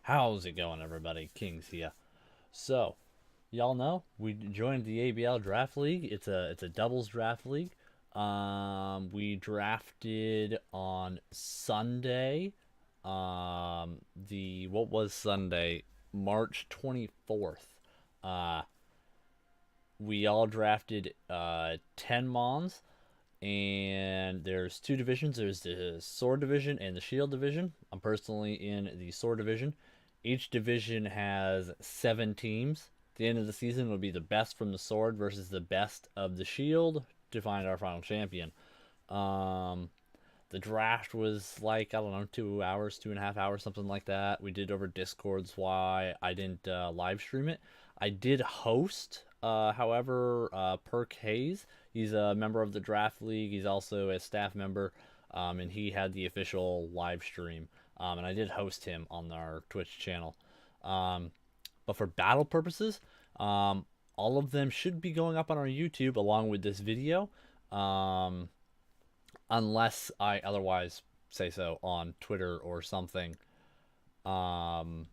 How's it going, everybody? Kings here. So, y'all know we joined the ABL draft league. It's a doubles draft league. We drafted on Sunday. The what was Sunday, March 24th. Uh, we all drafted 10 Mons, and there's two divisions. There's the Sword division and the Shield division. I'm personally in the Sword division. Each division has 7 teams. At the end of the season will be the best from the Sword versus the best of the Shield to find our final champion. Um, the draft was like, I don't know, 2 hours, 2.5 hours, something like that. We did over Discord's why I didn't live stream it. I did host, however, Perk Hayes. He's a member of the draft league. He's also a staff member, and he had the official live stream. And I did host him on our Twitch channel. Um, but for battle purposes, all of them should be going up on our YouTube along with this video. Um, Unless I otherwise say so on Twitter or something. Um,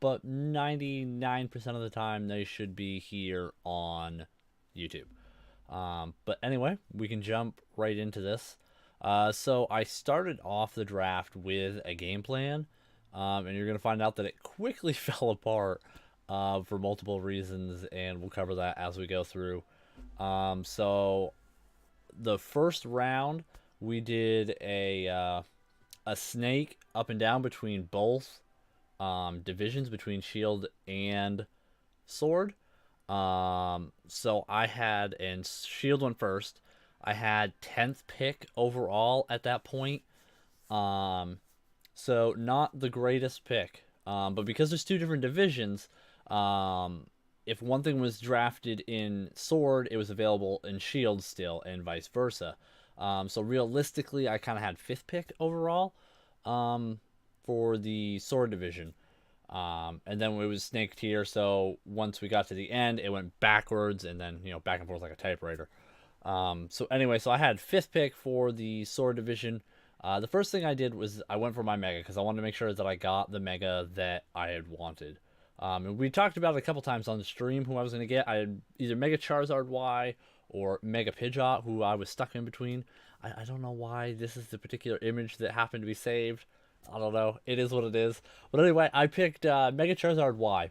but 99% of the time, they should be here on YouTube. But anyway, we can jump right into this. So I started off the draft with a game plan, and you're going to find out that it quickly fell apart for multiple reasons, and we'll cover that as we go through. So the first round we did a snake up and down between both divisions, between Shield and Sword. So I had, and Shield went first. I had 10th pick overall at that point. Um, so not the greatest pick. But because there's two different divisions, if one thing was drafted in Sword, it was available in Shield still, and vice versa. So realistically, I kind of had 5th pick overall for the Sword division. And then it was snake tier, so once we got to the end, it went backwards and then, back and forth like a typewriter. So anyway, so I had 5th pick for the Sword division. The first thing I did was I went for my Mega because I wanted to make sure that I got the Mega that I had wanted. And we talked about it a couple times on the stream who I was going to get. I had either Mega Charizard Y or Mega Pidgeot, who I was stuck in between. I don't know why this is the particular image that happened to be saved. I don't know. It is what it is. But anyway, I picked Mega Charizard Y.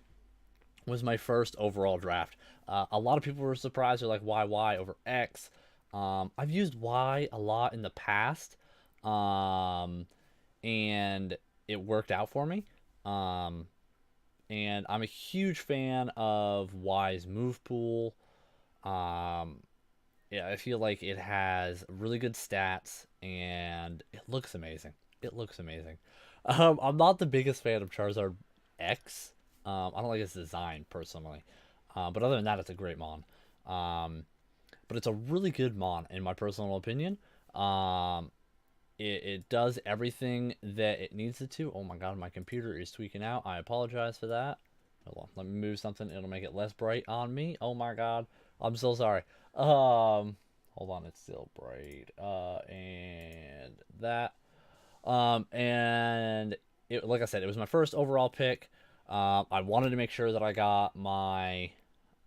Was my first overall draft. A lot of people were surprised. They're like, why Y over X? I've used Y a lot in the past, um, and it worked out for me. Um, and I'm a huge fan of Y's move pool. Um, yeah, I feel like it has really good stats and it looks amazing. It looks amazing. I'm not the biggest fan of Charizard X. I don't like its design personally, but other than that, it's a great mon. Um, but it's a really good mon in my personal opinion. Um, it does everything that it needs it to. Oh my god, my computer is tweaking out. I apologize for that. Hold on, let me move something. It'll make it less bright on me. Oh my god, I'm so sorry. Hold on, it's still bright. And that. And it, like I said, it was my first overall pick. I wanted to make sure that I got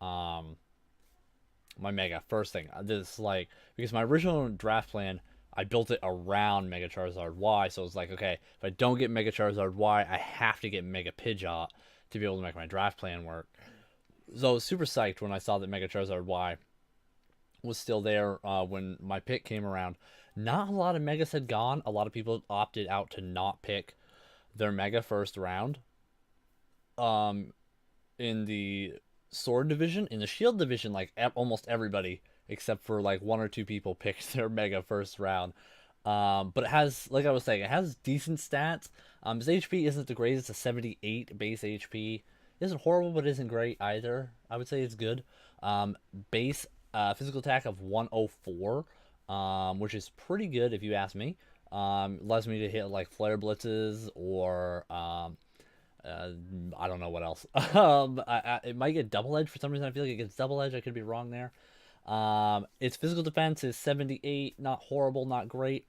um, my Mega first thing. This like because my original draft plan, I built it around Mega Charizard Y. So it's like, okay, if I don't get Mega Charizard Y, I have to get Mega Pidgeot to be able to make my draft plan work. So I was super psyched when I saw that Mega Charizard Y was still there when my pick came around. Not a lot of Megas had gone. A lot of people opted out to not pick their Mega first round. Um, in the Sword division, in the Shield division, like almost everybody except for like one or two people picked their Mega first round. But it has, like I was saying, it has decent stats. His HP isn't the greatest. It's a 78 base HP. It isn't horrible, but it isn't great either. I would say it's good. Base physical attack of 104, which is pretty good if you ask me. Allows me to hit like flare blitzes or uh, I don't know what else. It might get double edge for some reason. I feel like it gets double edge. I could be wrong there. Its physical defense is 78, not horrible, not great,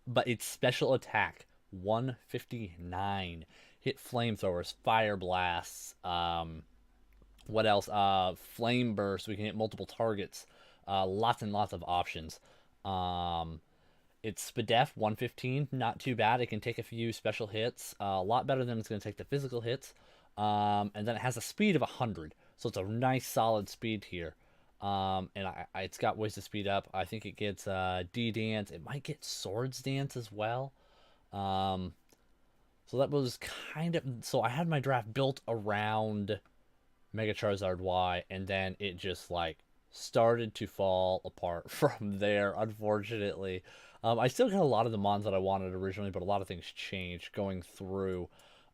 but its special attack 159. Hit flamethrowers, fire blasts, what else? Flame burst. We can hit multiple targets. Lots and lots of options. Um, it's SPDEF 115, not too bad. It can take a few special hits, a lot better than it's going to take the physical hits. And then it has a speed of 100, so it's a nice solid speed here. And it's got ways to speed up. I think it gets D Dance. It might get Swords Dance as well. Um, so that was kind of. So I had my draft built around Mega Charizard Y, and then it just like started to fall apart from there, unfortunately. I still got a lot of the mons that I wanted originally, but a lot of things changed going through.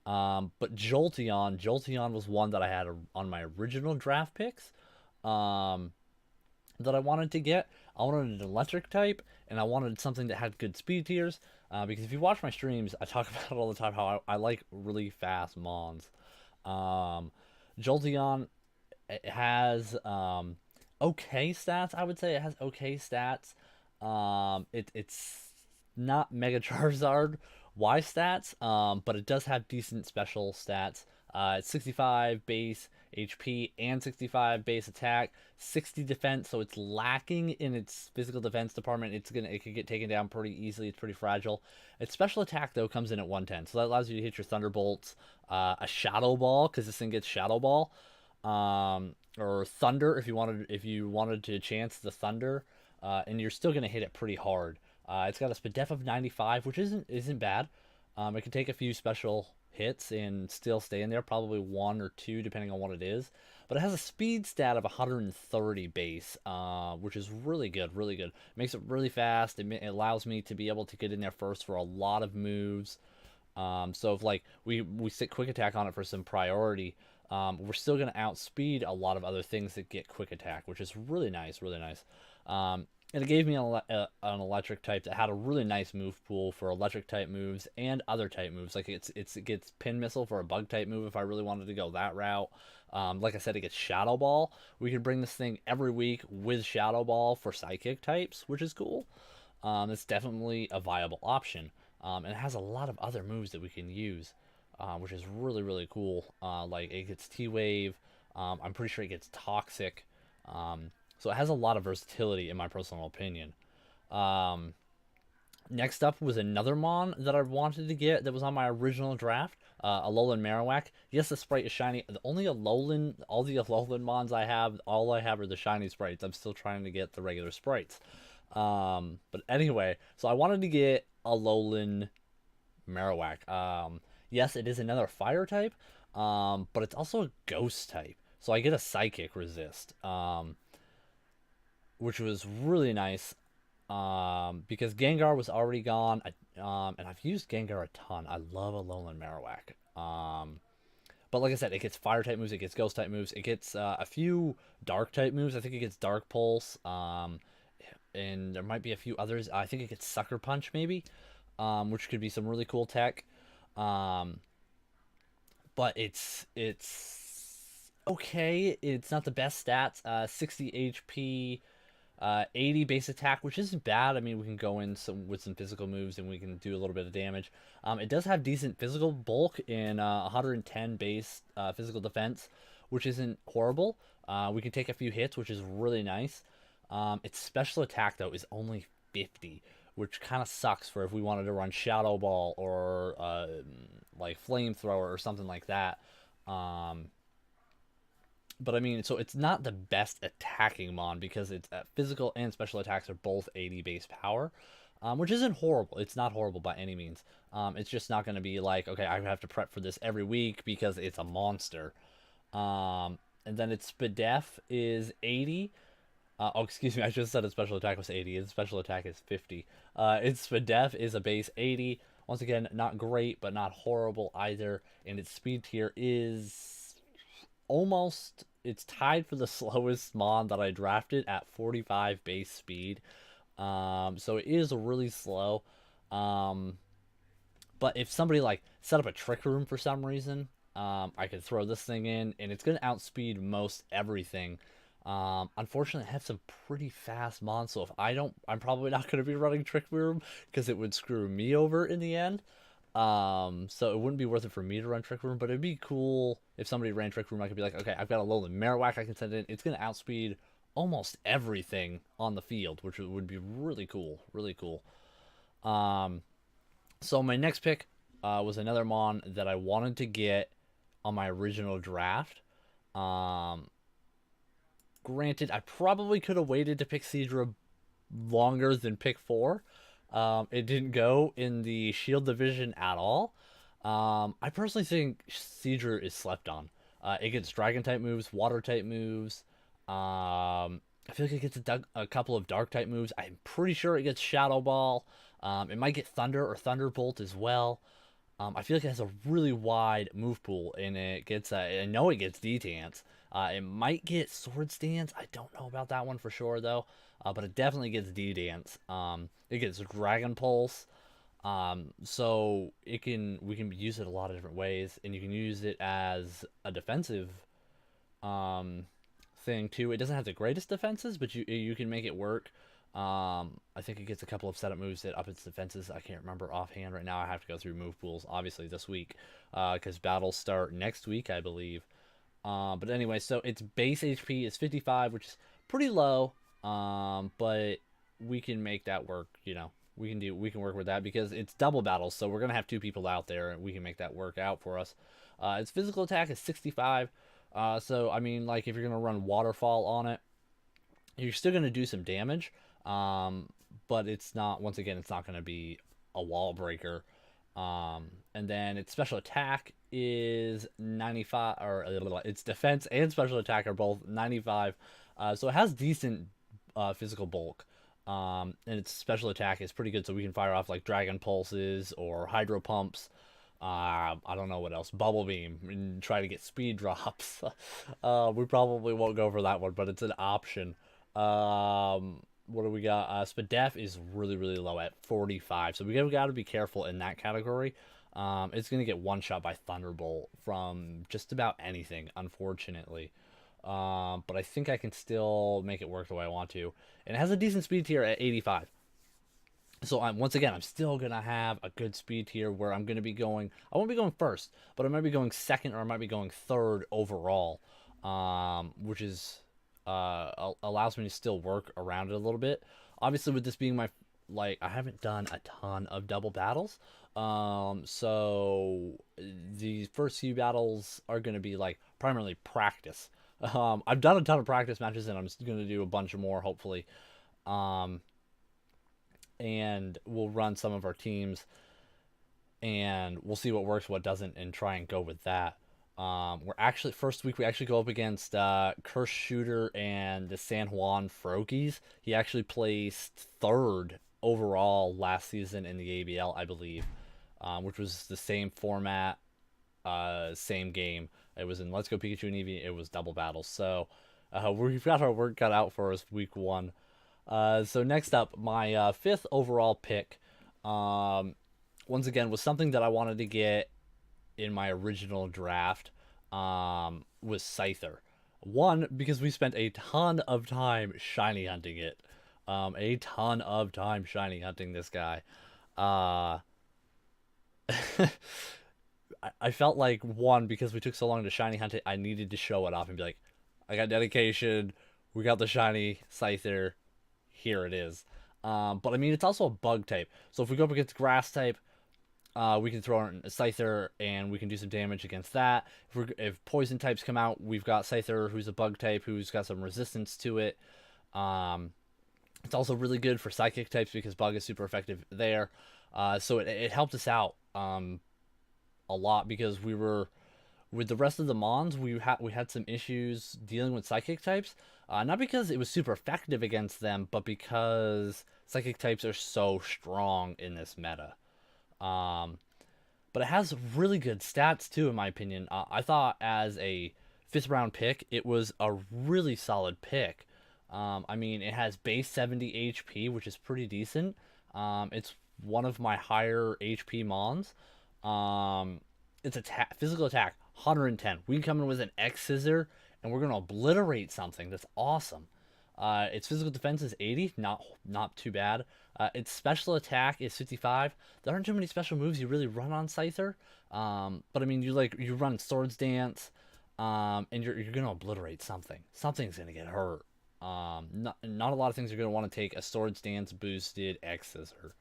But Jolteon was one that I had on my original draft picks. Um, that I wanted to get. I wanted an electric type, and I wanted something that had good speed tiers. Because if you watch my streams, I talk about it all the time how I like really fast mons. Um, Jolteon, it has okay stats. I would say it has okay stats. It's not Mega Charizard Y stats, but it does have decent special stats. It's 65 base HP and 65 base attack, 60 defense, so it's lacking in its physical defense department. It could get taken down pretty easily. It's pretty fragile. Its special attack though comes in at 110, so that allows you to hit your Thunderbolts, a Shadow Ball because this thing gets Shadow Ball, or Thunder if you wanted to chance the Thunder, and you're still gonna hit it pretty hard. It's got a SPDEF of 95, which isn't bad. It can take a few special hits and still stay in there, probably one or two depending on what it is. But it has a speed stat of 130 base, which is really good, really good. It makes it really fast. It allows me to be able to get in there first for a lot of moves. So if like we stick quick attack on it for some priority, we're still gonna outspeed a lot of other things that get quick attack, which is really nice, really nice. And it gave me an electric type that had a really nice move pool for electric type moves and other type moves. Like it gets Pin Missile for a bug type move if I really wanted to go that route. Like I said, it gets Shadow Ball. We could bring this thing every week with Shadow Ball for Psychic types, which is cool. It's definitely a viable option. And it has a lot of other moves that we can use, which is really, really cool. Like it gets T-Wave. I'm pretty sure it gets Toxic. So it has a lot of versatility in my personal opinion. Um, Next up was another Mon that I wanted to get that was on my original draft, a Lowland Marowak. Yes, the sprite is shiny. All the Alolan Mons all I have are the shiny sprites. I'm still trying to get the regular sprites. But anyway, so I wanted to get a Lowland Marowak. Yes, it is another fire type, but it's also a ghost type. So I get a psychic resist. Which was really nice, because Gengar was already gone, and I've used Gengar a ton. I love a Lowland Marowak. But like I said, it gets fire type moves, it gets ghost type moves, it gets a few dark type moves. I think it gets Dark Pulse, and there might be a few others. I think it gets Sucker Punch maybe, which could be some really cool tech. Um, but it's okay. It's not the best stats. 60 HP. 80 base attack, which isn't bad. I mean, we can go in with some physical moves and we can do a little bit of damage. It does have decent physical bulk in 110 base physical defense, which isn't horrible. We can take a few hits, which is really nice. Its special attack, though, is only 50, which kind of sucks for if we wanted to run Shadow Ball or like Flamethrower or something like that. But I mean, so it's not the best attacking Mon because its physical and special attacks are both 80 base power, which isn't horrible. It's not horrible by any means. It's just not going to be like, okay, I have to prep for this every week because it's a monster. And then its SPDEF is 80. Oh, excuse me, I just said its special attack was 80. Its special attack is 50. Its SPDEF is a base 80. Once again, not great, but not horrible either. And its speed tier is it's tied for the slowest Mon that I drafted at 45 base speed. So it is really slow. But if somebody like set up a Trick Room for some reason, I could throw this thing in and it's gonna outspeed most everything. Unfortunately, I have some pretty fast Mons, so if I don't, I'm probably not gonna be running Trick Room because it would screw me over in the end. So it wouldn't be worth it for me to run Trick Room, but it'd be cool if somebody ran Trick Room. I could be like, okay, I've got a Lowland Marowak I can send in. It's gonna outspeed almost everything on the field, which would be really cool, really cool. Um, so my next pick was another Mon that I wanted to get on my original draft. Um, Granted, I probably could have waited to pick Sidra longer than pick 4. It didn't go in the Shield division at all. I personally think Sidra is slept on. It gets Dragon type moves, Water type moves. I feel like it gets a couple of Dark type moves. I'm pretty sure it gets Shadow Ball. It might get Thunder or Thunderbolt as well. I feel like it has a really wide move pool, and it gets. I know it gets D-Tance. It might get Sword Stance. I don't know about that one for sure though. But it definitely gets D-Dance. It gets Dragon Pulse. So we can use it a lot of different ways, and you can use it as a defensive um, thing too. It doesn't have the greatest defenses, but you can make it work. I think it gets a couple of setup moves that up its defenses. I can't remember offhand right now. I have to go through move pools obviously this week because battles start next week, I believe. But anyway, so its base HP is 55, which is pretty low. But we can make that work. You know, we can work with that because it's double battles, so we're gonna have 2 people out there, and we can make that work out for us. Its physical attack is 65. So I mean, like if you're gonna run waterfall on it, you're still gonna do some damage. But it's not. Once again, it's not gonna be a wall breaker. And then its special attack is 95, or its defense and special attack are both 95. So it has decent physical bulk. And its special attack is pretty good, so we can fire off like Dragon Pulses or Hydro Pumps. I don't know what else. Bubble Beam and try to get speed drops. We probably won't go for that one, but it's an option. What do we got? Spadef is really, really low at 45, so we got to be careful in that category. It's going to get one shot by Thunderbolt from just about anything, unfortunately. But I think I can still make it work the way I want to. And it has a decent speed tier at 85. So once again, I'm still going to have a good speed tier where I'm going to be going, I won't be going first, but I might be going second or I might be going third overall, which is allows me to still work around it a little bit. Obviously, with this being my, like, I haven't done a ton of double battles. So the first few battles are going to be like primarily practice. I've done a ton of practice matches, and I'm just going to do a bunch more, hopefully. Um, and we'll run some of our teams, and we'll see what works, what doesn't, and try and go with that. We're actually first week we actually go up against Curse Shooter and the San Juan Frokies. He actually placed third overall last season in the ABL, I believe, which was the same format, same game. It was in Let's Go Pikachu and Eevee. It was double battles. So we've got our work cut out for us week 1. So next up, my fifth overall pick, once again, was something that I wanted to get in my original draft, was Scyther. One, because we spent a ton of time shiny hunting it. A ton of time shiny hunting this guy. I felt like, one, because we took so long to shiny hunt it, I needed to show it off and be like, I got dedication, we got the shiny Scyther, here it is. But I mean, it's also a bug type. So if we go up against grass type, we can throw in a Scyther and we can do some damage against that. If poison types come out, we've got Scyther, who's a bug type, who's got some resistance to it. It's also really good for psychic types because bug is super effective there. So it helped us out a lot because we were, with the rest of the Mons, we had some issues dealing with psychic types. Not because it was super effective against them, but because psychic types are so strong in this meta. But it has really good stats too, in my opinion. I thought as a 5th round pick, it was a really solid pick. I mean, it has base 70 HP, which is pretty decent. It's one of my higher HP Mons. Its physical attack 110. We can come in with an Exeggutor and we're gonna obliterate something. That's awesome. Its physical defense is 80, not too bad. Its special attack is 55. There aren't too many special moves you really run on Scyther. But I mean, you run Swords Dance, and you're gonna obliterate something. Something's gonna get hurt. Not a lot of things are gonna want to take a Swords Dance boosted Exeggutor.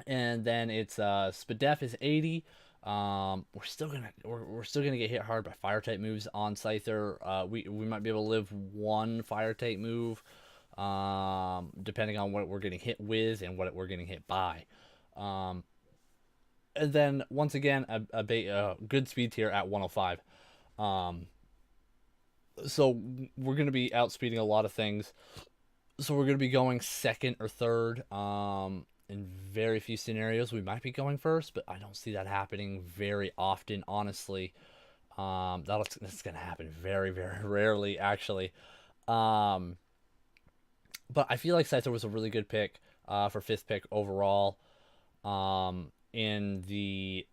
And then its Spadef is 80. We're still gonna get hit hard by fire type moves on Scyther. We might be able to live one fire type move, depending on what we're getting hit with and what we're getting hit by. And then once again, a good speed tier at 105. So we're gonna be outspeeding a lot of things. So we're gonna be going second or third. In very few scenarios, we might be going first, but I don't see that happening very often, honestly. That's gonna happen very, very rarely, actually. But I feel like Scyther was a really good pick for fifth pick overall. In the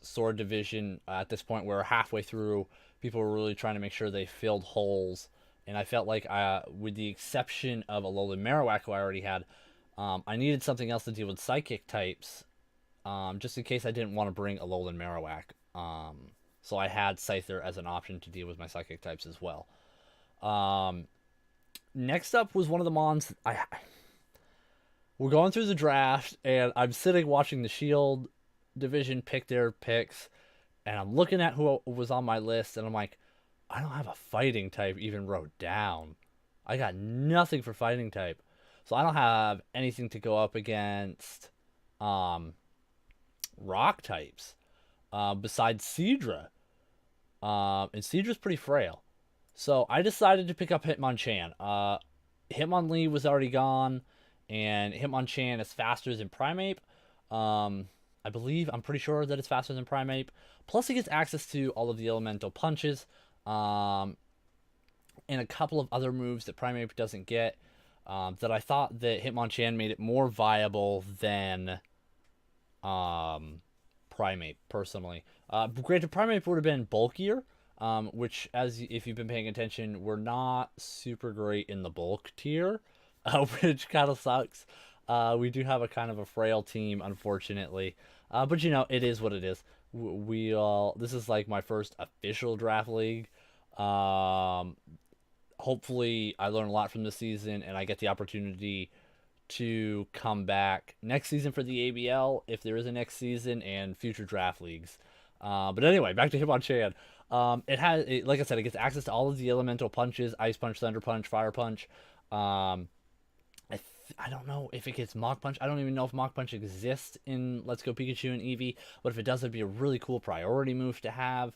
sword division, at this point, we're halfway through. People were really trying to make sure they filled holes, and I felt like, with the exception of a Lowland Marowak, who I already had, I needed something else to deal with psychic types, just in case I didn't want to bring a Lowland Marowak. So I had Scyther as an option to deal with my psychic types as well. Next up was one of the mons. We're going through the draft, and I'm sitting watching the Shield division pick their picks, and I'm looking at who was on my list, and I'm like, I don't have a fighting type even wrote down. I got nothing for fighting type. So I don't have anything to go up against rock types besides Sidra. And Sidra's pretty frail. So I decided to pick up Hitmonchan. Hitmonlee was already gone, and Hitmonchan is faster than Primeape. I'm pretty sure that it's faster than Primeape. Plus, he gets access to all of the elemental punches, and a couple of other moves that Primeape doesn't get. That I thought that Hitmonchan made it more viable than Primeape, personally. Granted, Primeape would have been bulkier, which, if you've been paying attention, we're not super great in the bulk tier, which kind of sucks. We do have a kind of a frail team, unfortunately. But it is what it is. This is like my first official draft league. Hopefully I learn a lot from this season, and I get the opportunity to come back next season for the ABL, if there is a next season, and future draft leagues. But anyway, back to Hitmonchan. Like I said, it gets access to all of the elemental punches: Ice Punch, Thunder Punch, Fire Punch. I don't know if it gets Mach Punch. I don't even know if Mach Punch exists in Let's Go Pikachu and Eevee, but if it does, it'd be a really cool priority move to have.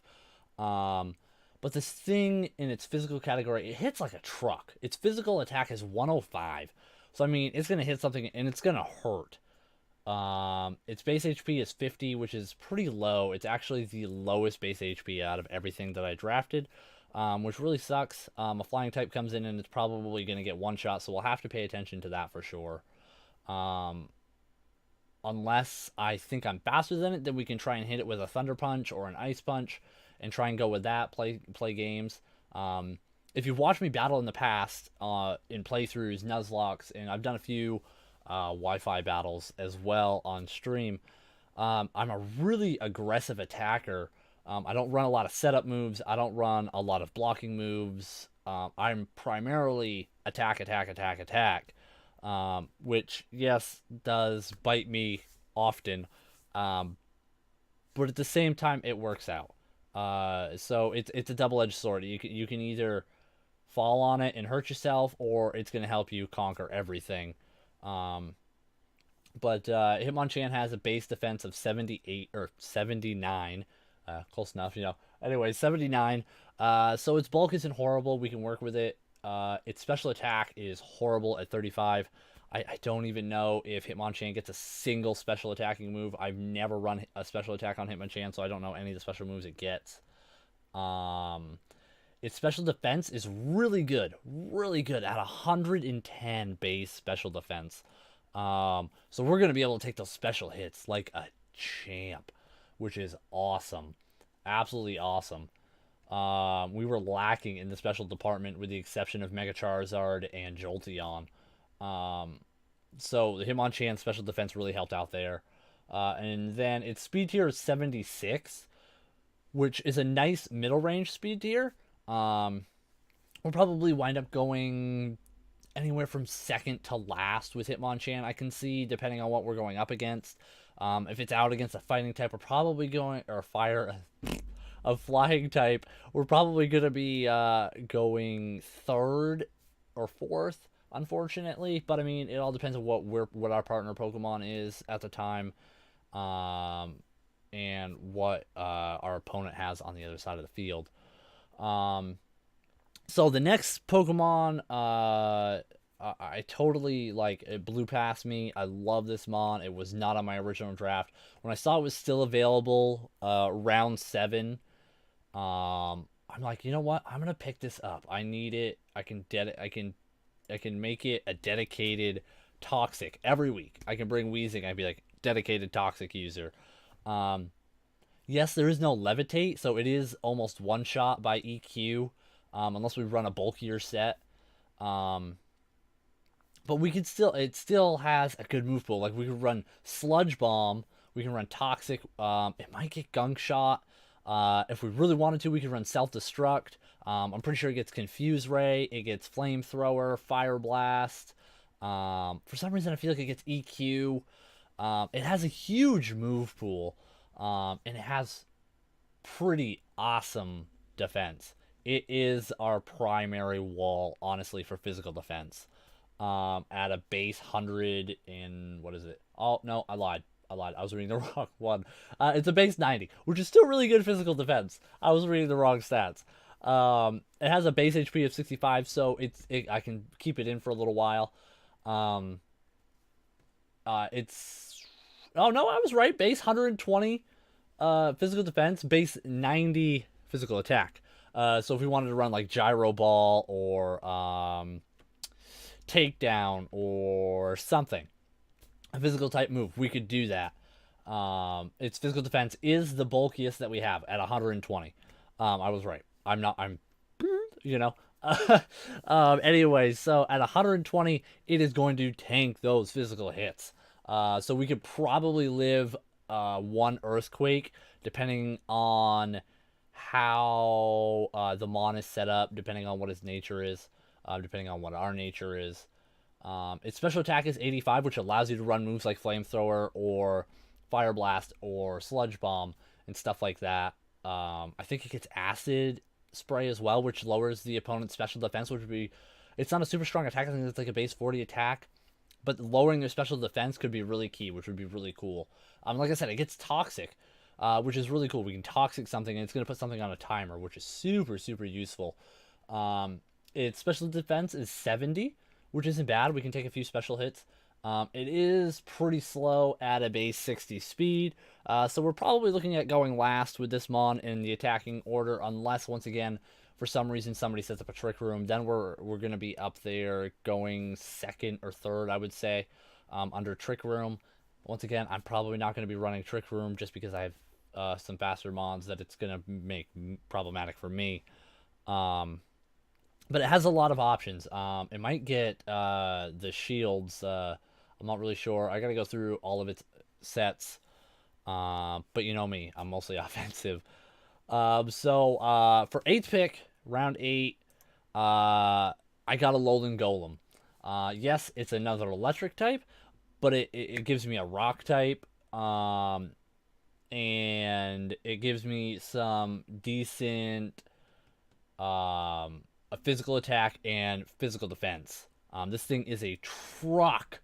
But this thing, in its physical category, it hits like a truck. Its physical attack is 105. So, I mean, it's going to hit something, and it's going to hurt. Its base HP is 50, which is pretty low. It's actually the lowest base HP out of everything that I drafted, which really sucks. A flying type comes in, and it's probably going to get one shot, so we'll have to pay attention to that for sure. Unless I think I'm faster than it, then we can try and hit it with a Thunder Punch or an Ice Punch, and try and go with that, play games. If you've watched me battle in the past, in playthroughs, Nuzlocke, and I've done a few Wi-Fi battles as well on stream, I'm a really aggressive attacker. I don't run a lot of setup moves. I don't run a lot of blocking moves. I'm primarily attack, which, yes, does bite me often. But at the same time, it works out. So it's a double-edged sword. You can either fall on it and hurt yourself, or it's going to help you conquer everything. But Hitmonchan has a base defense of 78 or 79. Close enough, Anyway, 79. So its bulk isn't horrible. We can work with it. Its special attack is horrible at 35. I don't even know if Hitmonchan gets a single special attacking move. I've never run a special attack on Hitmonchan, so I don't know any of the special moves it gets. Its special defense is really good at 110 base special defense. So we're going to be able to take those special hits like a champ, which is awesome. Absolutely awesome. We were lacking in the special department with the exception of Mega Charizard and Jolteon. Um, so the Hitmonchan special defense really helped out there. And then its speed tier is 76, which is a nice middle range speed tier. We'll probably wind up going anywhere from second to last with Hitmonchan. I can see, depending on what we're going up against. If it's out against a fighting type, we're probably going, or a flying type, we're probably going to be going third or fourth, unfortunately. But I mean, it all depends on what our partner Pokemon is at the time, and what our opponent has on the other side of the field. So the next Pokemon, I totally like. It blew past me. I love this Mon. It was not on my original draft. When I saw it was still available, round 7, I'm like, you know what? I'm gonna pick this up. I need it. I can make it a dedicated toxic every week. I can bring Weezing. I'd be like dedicated toxic user. Um, yes, there is no levitate, so it is almost one shot by EQ, unless we run a bulkier set. Um, but we could still, it still has a good move pool. Like we could run Sludge Bomb, we can run Toxic. It might get Gunk Shot. If we really wanted to, we could run Self Destruct. I'm pretty sure it gets Confuse Ray, it gets Flamethrower, Fire Blast. For some reason, I feel like it gets EQ. It has a huge move pool, and it has pretty awesome defense. It is our primary wall, honestly, for physical defense. At a base 100 in, what is it? Oh, no, I lied. I was reading the wrong one. It's a base 90, which is still really good physical defense. I was reading the wrong stats. It has a base HP of 65, so I can keep it in for a little while. It's Oh no, I was right. Base 120 physical defense, base 90 physical attack. So if we wanted to run like Gyro Ball or Takedown or something, a physical type move, we could do that. Its physical defense is the bulkiest that we have at 120. I was right. I'm you know. Anyway, so at 120, it is going to tank those physical hits. So we could probably live one Earthquake, depending on how the Mon is set up, depending on what his nature is, depending on what our nature is. Its special attack is 85, which allows you to run moves like Flamethrower or Fire Blast or Sludge Bomb and stuff like that. I think it gets Acid Spray as well, which lowers the opponent's special defense, which would be... It's not a super strong attack. I think it's like a base 40 attack. But lowering their special defense could be really key, which would be really cool. Like I said, it gets Toxic, which is really cool. We can Toxic something, and it's going to put something on a timer, which is super, super useful. Its special defense is 70, which isn't bad. We can take a few special hits. It is pretty slow at a base 60 speed, so we're probably looking at going last with this Mon in the attacking order, unless, once again, for some reason somebody sets up a Trick Room. Then we're going to be up there going second or third, I would say, under Trick Room. Once again, I'm probably not going to be running Trick Room just because I have some faster Mons that it's going to make problematic for me. But it has a lot of options. It might get the shields. I'm not really sure. I got to go through all of its sets. But you know me, I'm mostly offensive. So for 8th pick, round 8, I got a Lowland Golem. Yes, it's another electric type, but it gives me a rock type. And it gives me some decent a physical attack and physical defense. This thing is a truck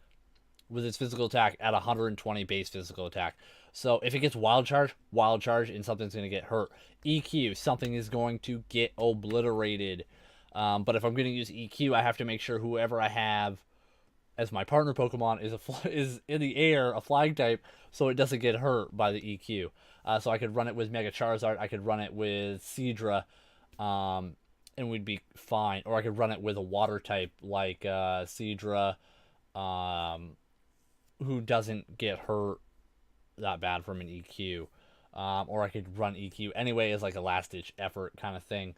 with its physical attack at 120 base physical attack. So if it gets Wild Charge, and something's going to get hurt. EQ, something is going to get obliterated. But if I'm going to use EQ, I have to make sure whoever I have as my partner Pokemon is in the air, a flying type, so it doesn't get hurt by the EQ. So I could run it with Mega Charizard, I could run it with Sidra, and we'd be fine. Or I could run it with a water type like Sidra, who doesn't get hurt that bad from an EQ. or I could run EQ anyway as like a last ditch effort kind of thing.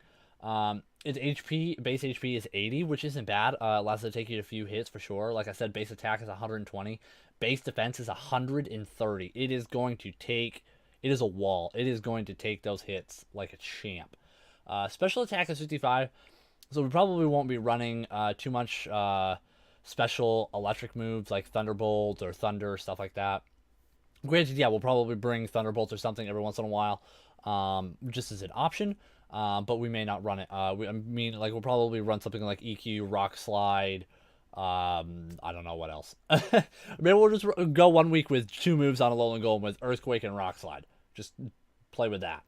Its HP, base HP is 80, which isn't bad. Allows it to take you a few hits for sure. Like I said, base attack is 120. Base defense is 130. It is going to take. It is a wall. It is going to take those hits like a champ. Special attack is 55, so we probably won't be running too much special electric moves like Thunderbolt or Thunder, stuff like that. Granted, yeah, we'll probably bring Thunderbolt or something every once in a while, just as an option. But we may not run it. I mean, like, we'll probably run something like EQ, Rock Slide. I don't know what else. Maybe we'll just go 1 week with 2 moves on a Lowland Golem with Earthquake and Rock Slide. Just play with that.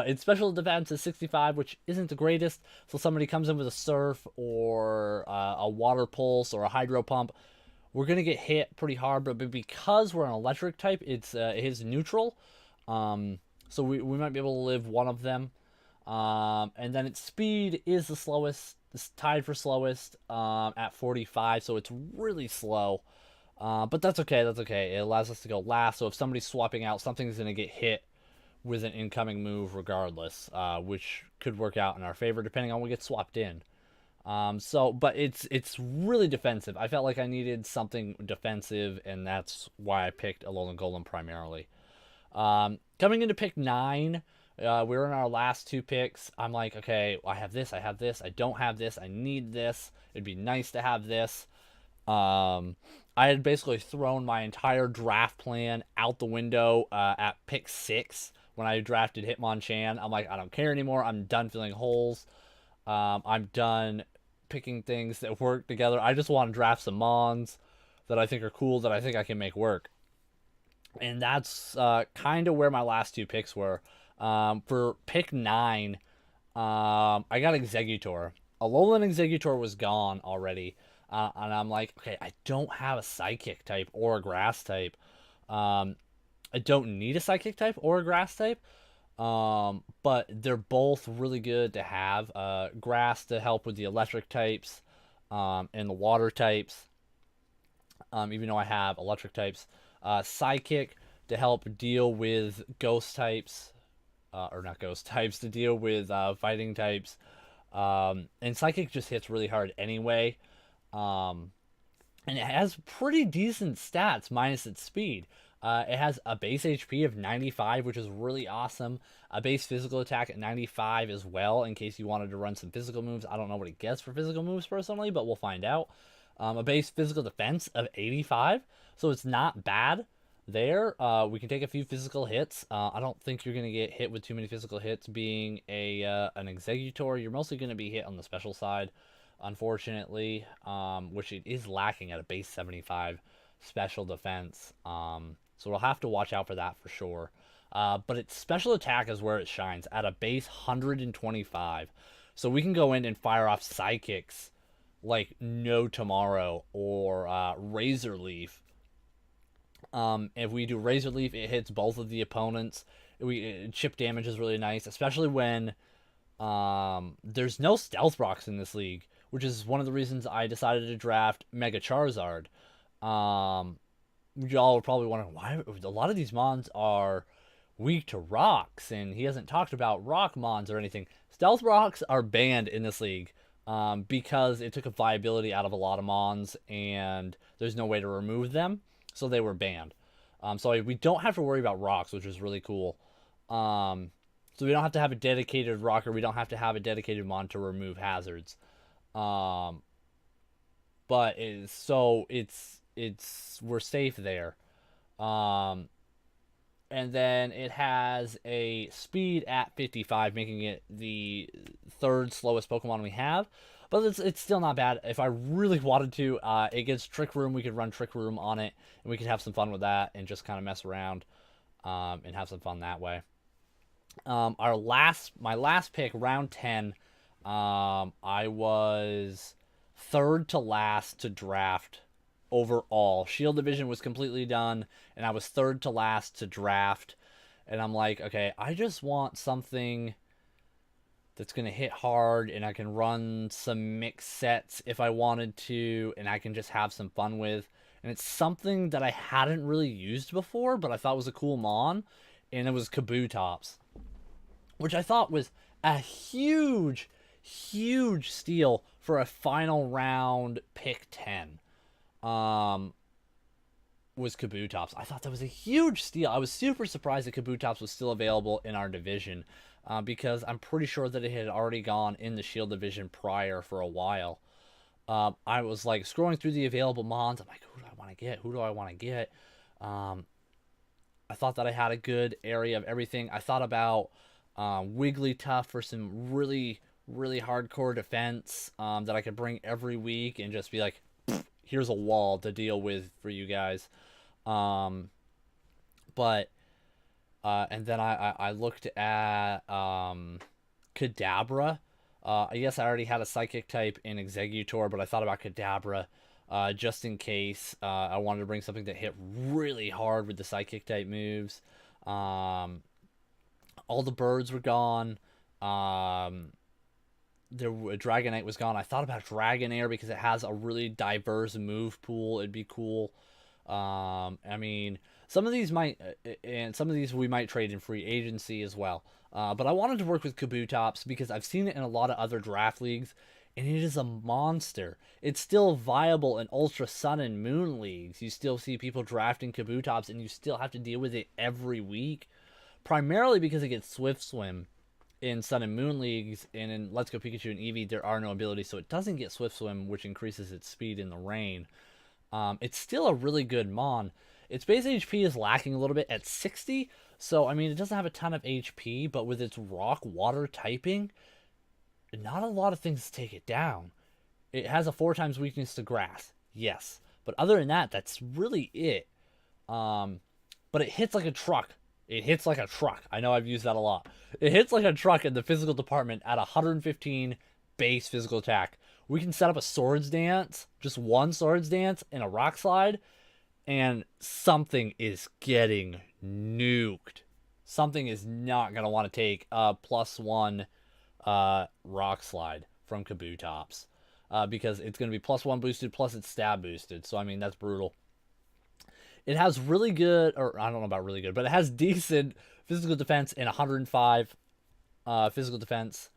Its special defense is 65, which isn't the greatest. So somebody comes in with a Surf or a Water Pulse or a Hydro Pump, we're gonna get hit pretty hard. But because we're an electric type, it's neutral. So we might be able to live one of them. And then its speed is the slowest. It's tied for slowest at 45, so it's really slow. But that's okay. That's okay. It allows us to go last. So if somebody's swapping out, something's gonna get hit with an incoming move regardless, which could work out in our favor depending on what gets swapped in. But it's really defensive. I felt like I needed something defensive, and that's why I picked a Lowland Golem primarily. Coming into pick 9, we're in our last 2 picks. I'm like, okay, I have this, I don't have this, I need this. It'd be nice to have this. I had basically thrown my entire draft plan out the window at pick 6 when I drafted Hitmonchan. I'm like, I don't care anymore. I'm done filling holes. I'm done picking things that work together. I just want to draft some Mons that I think are cool, that I think I can make work. And that's kind of where my last 2 picks were. For pick 9, I got Exeggutor. A Lowland Exeggutor was gone already. And I'm like, okay, I don't have a Psychic type or a Grass type. I don't need a Psychic type or a Grass type. But they're both really good to have. Grass to help with the electric types, and the water types. Even though I have electric types. Psychic to help deal with ghost types. Or not ghost types, to deal with fighting types. And Psychic just hits really hard anyway. And it has pretty decent stats minus its speed. It has a base HP of 95, which is really awesome. A base physical attack at 95 as well, in case you wanted to run some physical moves. I don't know what it gets for physical moves personally, but we'll find out. A base physical defense of 85, so it's not bad there. We can take a few physical hits. I don't think you're going to get hit with too many physical hits being an Exeggutor. You're mostly going to be hit on the special side, unfortunately, which it is lacking at a base 75 special defense. So we'll have to watch out for that for sure. But its special attack is where it shines at a base 125. So we can go in and fire off Psychics like no tomorrow, or Razor Leaf. If we do Razor Leaf, it hits both of the opponents. Chip damage is really nice, especially when there's no Stealth Rocks in this league, which is one of the reasons I decided to draft Mega Charizard. Y'all are probably wondering why a lot of these Mons are weak to rocks, and he hasn't talked about rock Mons or anything. Stealth Rocks are banned in this league because it took a viability out of a lot of Mons, and there's no way to remove them, so they were banned. So we don't have to worry about rocks, which is really cool. So we don't have to have a dedicated rocker. We don't have to have a dedicated Mon to remove hazards. But we're safe there. And then it has a speed at 55, making it the 3rd slowest Pokemon we have. But it's still not bad. If I really wanted to, it gets Trick Room. We could run Trick Room on it, and we could have some fun with that and just kind of mess around and have some fun that way. My last pick, round 10, I was 3rd to last to draft overall. Shield Division was completely done, and I was 3rd to last to draft. And I'm like, okay, I just want something that's going to hit hard, and I can run some mixed sets if I wanted to, and I can just have some fun with. And it's something that I hadn't really used before, but I thought was a cool Mon. and it was Kabutops, which I thought was a huge, huge steal for a final round pick 10. Was Kabutops. I thought that was a huge steal. I was super surprised that Kabutops was still available in our division, because I'm pretty sure that it had already gone in the Shield division prior for a while. I was like scrolling through the available mons. I'm like, who do I want to get? Who do I want to get? I thought that I had a good area of everything. I thought about Wigglytuff for some really, really hardcore defense that I could bring every week and just be like, here's a wall to deal with for you guys. And then I looked at Kadabra. I guess I already had a Psychic type in Exeggutor, but I thought about Kadabra just in case I wanted to bring something that hit really hard with the Psychic type moves. All the birds were gone. Dragonite was gone. I thought about Dragonair because it has a really diverse move pool. It'd be cool. I mean, some of these might, and some of these we might trade in free agency as well. But I wanted to work with Kabutops because I've seen it in a lot of other draft leagues, and it is a monster. It's still viable in Ultra Sun and Moon leagues. You still see people drafting Kabutops, and you still have to deal with it every week, primarily because it gets Swift Swim. In Sun and Moon leagues, and in Let's Go Pikachu and Eevee, there are no abilities, so it doesn't get Swift Swim, which increases its speed in the rain. It's still a really good Mon. Its base HP is lacking a little bit at 60, so, I mean, it doesn't have a ton of HP, but with its Rock-Water typing, not a lot of things take it down. It has a 4 times weakness to Grass, yes. But other than that, that's really it. But it hits like a truck. It hits like a truck. I know I've used that a lot. It hits like a truck in the physical department at 115 base physical attack. We can set up a Swords Dance, just one Swords Dance, and a Rock Slide, and something is getting nuked. Something is not going to want to take a +1 Rock Slide from Kabutops, because it's going to be +1 boosted, plus it's stab boosted. So, I mean, that's brutal. It has really good, or I don't know about really good, but it has decent physical defense and 105 physical defense,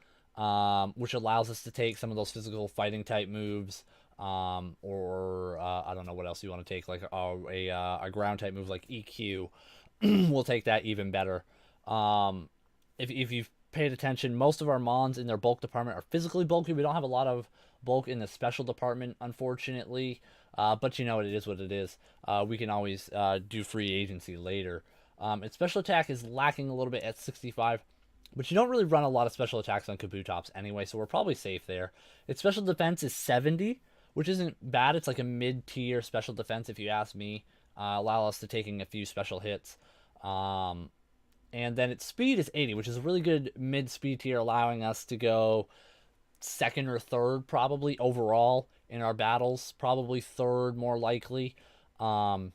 which allows us to take some of those physical fighting type moves, or I don't know what else you want to take, like a ground type move like EQ. We'll take that even better. If you've paid attention, most of our Mons in their bulk department are physically bulky. We don't have a lot of bulk in the special department, unfortunately. But you know, it is what it is. We can always do free agency later. Its special attack is lacking a little bit at 65, but you don't really run a lot of special attacks on Kabutops anyway, so we're probably safe there. Its special defense is 70, which isn't bad. It's like a mid-tier special defense, if you ask me. Allow us to taking a few special hits. And then its speed is 80, which is a really good mid-speed tier, allowing us to go second or third probably overall in our battles, probably third more likely. But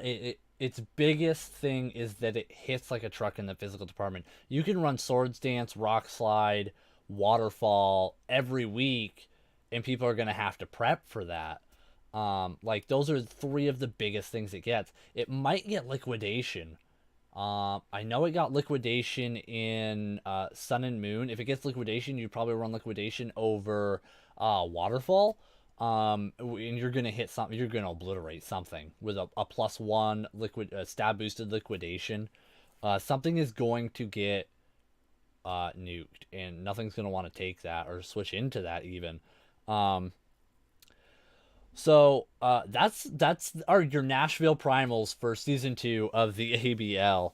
its biggest thing is that it hits like a truck in the physical department. You can run Swords Dance, Rock Slide, Waterfall every week, and people are going to have to prep for that. Like, those are 3 of the biggest things it gets. It might get Liquidation. I know it got Liquidation in Sun and Moon. If it gets Liquidation, you'd probably run Liquidation over Waterfall. And you're gonna hit something. You're gonna obliterate something with a +1 stab boosted Liquidation. Something is going to get nuked, and nothing's gonna want to take that or switch into that even. So that's your Nashville Primals for season 2 of the ABL.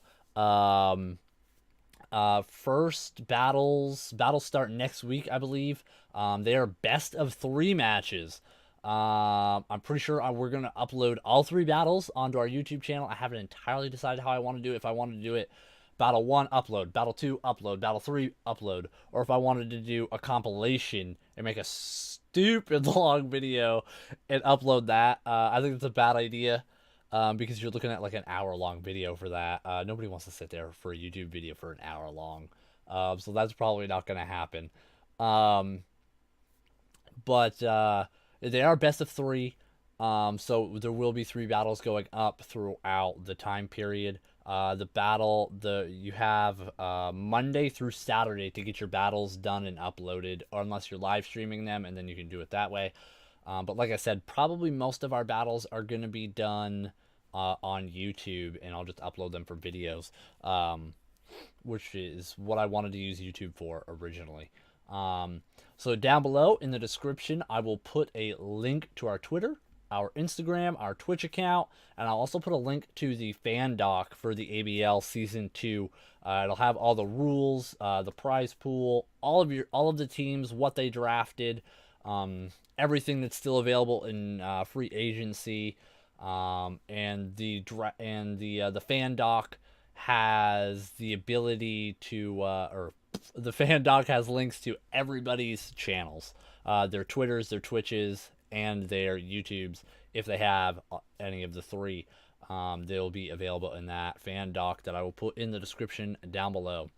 First battles start next week, I believe. They are best of 3 matches. I'm pretty sure we're gonna upload all 3 battles onto our YouTube channel. I haven't entirely decided how I want to do it. If I wanted to do it Battle 1, upload. Battle 2, upload. Battle 3, upload. Or if I wanted to do a compilation and make a stupid long video and upload that, I think it's a bad idea, because you're looking at like an hour-long video for that. Nobody wants to sit there for a YouTube video for an hour long. So that's probably not going to happen. But they are best of 3. So there will be 3 battles going up throughout the time period. You have Monday through Saturday to get your battles done and uploaded, or unless you're live streaming them, and then you can do it that way. But like I said, probably most of our battles are going to be done on YouTube, and I'll just upload them for videos, which is what I wanted to use YouTube for originally. So down below in the description, I will put a link to our Twitter, our Instagram, our Twitch account, and I'll also put a link to the fan doc for the ABL Season 2. It'll have all the rules, the prize pool, all of the teams, what they drafted, everything that's still available in free agency, and the fan doc has the ability to or the fan doc has links to everybody's channels, their Twitters, their Twitches, and their YouTubes. If they have any of the three, they'll be available in that fan doc that I will put in the description down below.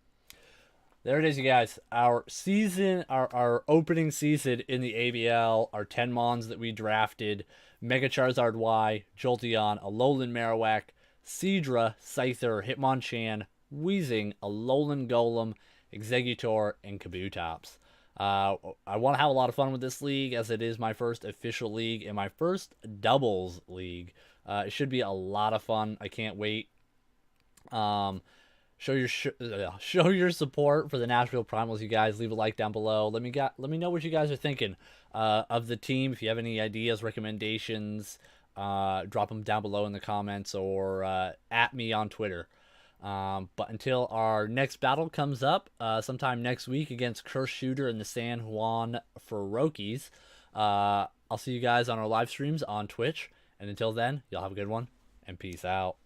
There it is, you guys. Our season, our opening season in the ABL, our 10 Mons that we drafted: Mega Charizard Y, Jolteon, a Lowland Marowak, Sidra, Scyther, Hitmonchan, Weezing, a Lowland Golem, Exeggutor, and Kabutops. I want to have a lot of fun with this league, as it is my first official league and my first doubles league. It should be a lot of fun. I can't wait. Show your support for the Nashville Primals, you guys. Leave a like down below. Let me know what you guys are thinking of the team. If you have any ideas, recommendations, drop them down below in the comments, or at me on Twitter. But until our next battle comes up sometime next week against Curse Shooter and the San Juan Ferokies, I'll see you guys on our live streams on Twitch. And until then, y'all have a good one, and peace out.